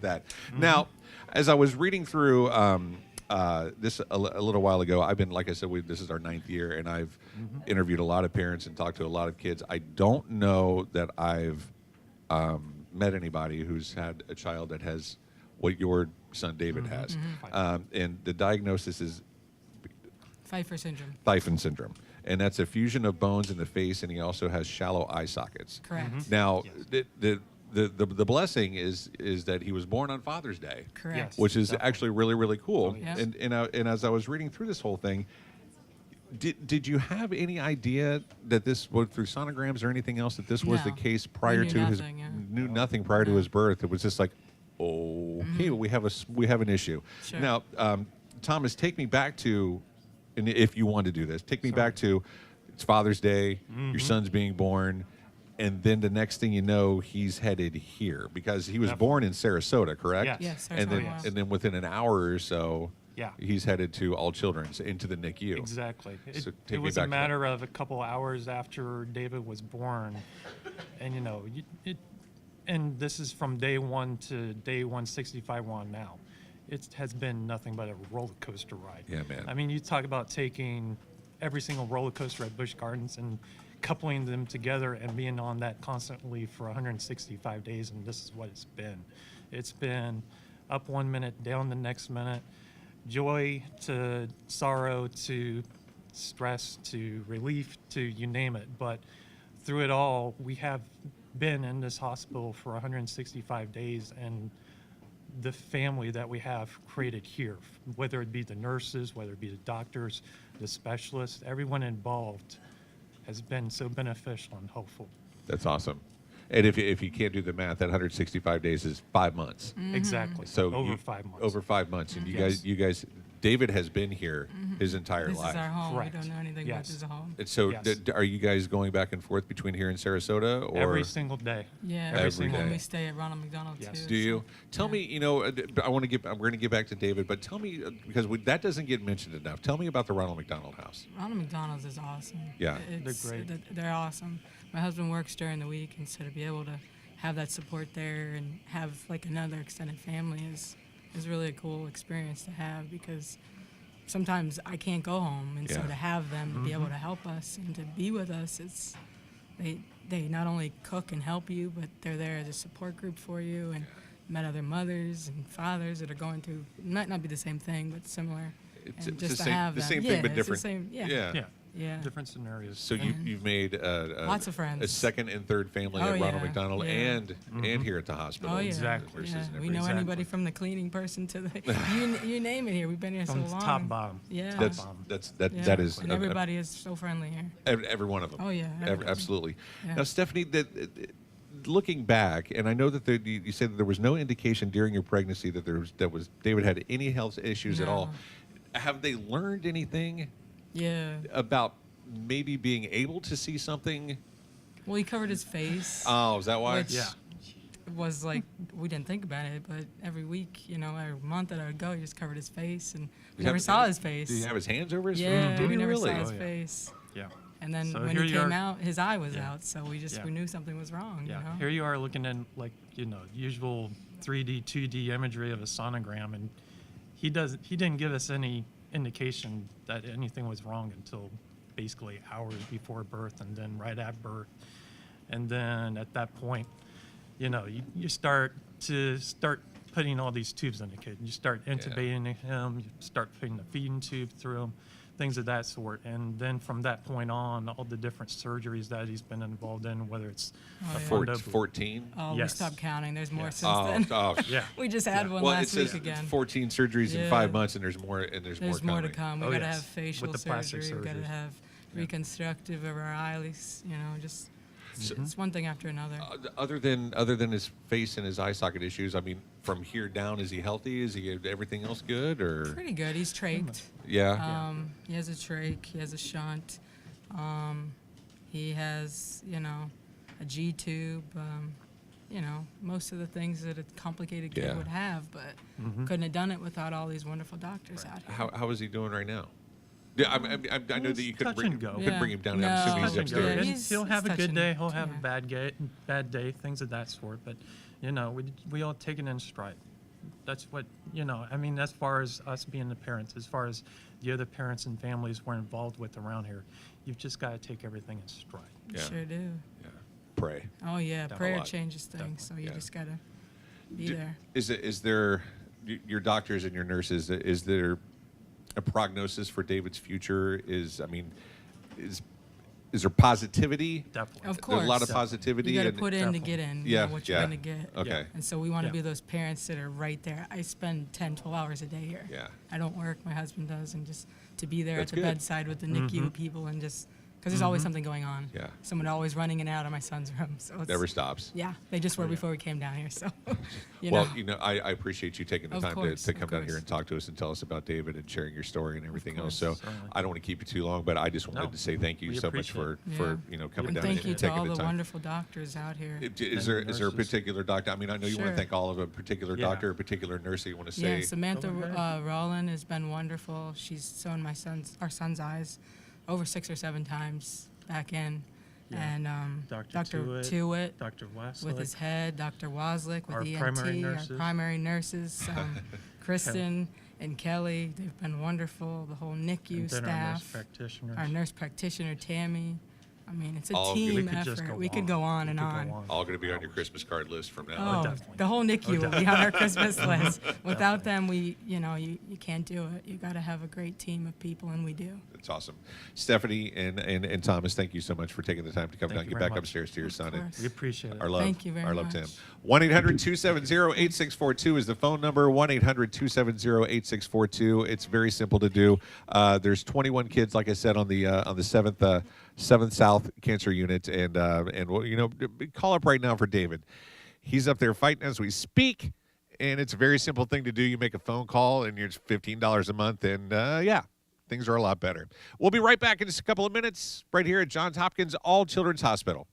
that. Now, as I was reading through this a little while ago, I've been, like I said, this is our 9th year, and I've interviewed a lot of parents and talked to a lot of kids. I don't know that I've met anybody who's had a child that has what your son David has. And the diagnosis is Pfeiffer syndrome. And that's a fusion of bones in the face, and he also has shallow eye sockets. Correct. Now, the blessing is that he was born on Father's Day. Correct. Which is actually really, really cool. Oh, yes. And as I was reading through this whole thing, did you have any idea that this, through sonograms or anything else, that this was the case prior to nothing, knew nothing prior to his birth? It was just like, okay, we have an issue. Sure. Now, Thomas, take me back to, and if you want to do this, take me back to, it's Father's Day, your son's being born, and then the next thing you know, he's headed here because he was born in Sarasota, correct? Yes, and then within an hour or so, he's headed to All Children's into the NICU. Exactly. So It was a matter of a couple hours after David was born, and and this is from day 1 to day 165 on now. It has been nothing but a roller coaster ride. Yeah, man. I mean, you talk about taking every single roller coaster at Busch Gardens and coupling them together and being on that constantly for 165 days, and this is what it's been. It's been up 1 minute, down the next minute, joy to sorrow to stress to relief to you name it. But through it all, we have been in this hospital for 165 days, and the family that we have created here, whether it be the nurses, whether it be the doctors, the specialists, everyone involved has been so beneficial and hopeful. That's awesome. And if you can't do the math, that 165 days is 5 months. Exactly. So over 5 months. Over 5 months, and Yes. you guys, David has been here his entire This life. is our home. Correct. We don't know anything about this home. And so, Yes. are you guys going back and forth between here and Sarasota, or Every single day. Yeah, Every single day. We stay at Ronald McDonald Yes. too. do you? so- Tell me, we're going to get back to David, but tell me, because that doesn't get mentioned enough. Tell me about the Ronald McDonald House. Ronald McDonald's is awesome. Yeah. They're great. They're awesome. My husband works during the week, and so to be able to have that support there and have like another extended family is really a cool experience to have, because sometimes I can't go home, and so Yeah. to have them be able to help us and to be with us, they not only cook and help you, but they're there as a support group for you, and met other mothers and fathers that are going through, might not be the same thing, but similar. It's and the just to same- have the them. same thing, Yeah, but it's the different. same- Yeah. Yeah. Different scenarios. So you've made Lots of friends. a second and third family Oh, at Ronald yeah. McDonald Yeah. and here at the hospital. Oh yeah, Exactly. Versus yeah. and We know everything. anybody from the cleaning person to the you name it here. We've been here From so long. top bottom. Yeah. Top That's bottom. that Yeah. that is And everybody is so friendly here. every one of them. Oh, yeah, everybody. Absolutely. Yeah. Now, Stephanie, looking back, and I know that you said that there was no indication during your pregnancy that David had any health issues at all. No. Have they learned anything Yeah. about maybe being able to see something? Well, he covered his face. Oh, is that why? Which was like, we didn't think about it, but every week, every month that I would go, he just covered his face, and we never saw his face. Did he have his hands over his face? Yeah, Did we he never really? saw his Oh, yeah. face. Yeah. And then So when here he you came are- out, his eye was Yeah. out, so we Yeah. knew something was wrong. Yeah. You know? Here you are looking at usual 3D, 2D imagery of a sonogram, and he didn't give us any indication that anything was wrong until basically hours before birth, and then right at birth. And then at that point, you start putting all these tubes in the kid. You start intubating him, you start putting the feeding tube through him, things of that sort. And then from that point on, all the different surgeries that he's been involved in, whether it's a yeah. fundo- 14? Oh, we Yes. stopped counting. There's more Yes. since Oh, then. oh. Yeah. We just had one Well, it last says week again. 14 surgeries in Yeah. 5 months, and there's more. There's more more to coming. come. We Oh, gotta yes. have facial With the plastic surgery. We gotta surgeries. have reconstructive of our eyes. Just Mm-hmm. it's one thing after another. Other than his face and his eye socket issues, I mean, from here down, is he healthy? Is he everything else good? Or Pretty good. He's trached. yeah, He has a trach. He has a shunt. He has a G tube. Most of the things that a complicated kid Yeah. would have, but couldn't have done it without all these wonderful doctors out here. how is he doing right now? Yeah, I know that you couldn't touch bring, and go. couldn't bring him down. No. I'm assuming he's Touch and go. upstairs. Yeah, And he's- he'll have he's a good touching- day. He'll have yeah. a bad day, things of that sort. But You know, we all take it in stride. That's what, you know, I mean, as far as us being the parents, as far as the other parents and families we're involved with around here, you've just got to take everything in stride. You sure do. Yeah. Pray. Oh yeah, Definitely. prayer A lot. changes things. So you just gotta be Do- there. Is there your doctors and your nurses? Is there a prognosis for David's future? Is there positivity? Definitely. Of There's course. a lot of positivity. You got to and- put in to Definitely. get in. Yeah, You know what you're yeah. going to get. Okay. And so we want to Yeah. be those parents that are right there. I spend 10, 12 hours a day here. Yeah. I don't work. My husband does. And just to be there That's at the good. bedside with the NICU people and just, because there's always something going on. Yeah. Someone always running in and out of my son's room. So it's, Never stops. Yeah. They just were before we came down here. So, you Well, know. you know, I appreciate you taking the Of time course, to of come down here course. and talk to us and tell us about David and sharing your story and everything else. course. So Certainly. I don't want to keep you too long, but I just wanted No, to say thank you we so much appreciate for coming And down thank you and to taking all the the time. wonderful doctors out here. Is there a nurses. particular doctor? I mean, I know you want to Sure. thank all of them. A particular Yeah. doctor, a particular nurse that you want to Yeah, say. Samantha Go ahead. Rowland has been wonderful. She's sewn our son's eyes over 6 or 7 times back in. Yeah. And Dr. Tewitt Dr. West. with his head, Dr. Waslick with Our ENT, primary our nurses. primary nurses, Kristen and Kelly. They've been wonderful. The whole NICU and then our nurse staff, practitioners. our nurse practitioner, Tammy. I mean, it's a All of you. team We could just effort. go We could on. go on We and could go on. All going to be on your Christmas card list from now Oh, on. definitely. the whole NICU will be on our Christmas list. Without Definitely. them, you can't do it. You got to have a great team of people, and we do. It's awesome. Stephanie and Thomas, thank you so much for taking the time to come Thank down. you Get very back much. upstairs to your Of son and course. We appreciate it. our love. Thank you very our love to him. much. 1-800-270-8642 is the phone number. 1-800-270-8642. It's very simple to do. There's 21 kids, like I said, on the 7th South Cancer Unit, and well, you know, call up right now for David. He's up there fighting as we speak, and it's a very simple thing to do. You make a phone call, and it's $15 a month, and yeah. Things are a lot better. We'll be right back in just a couple of minutes right here at Johns Hopkins All Children's Hospital.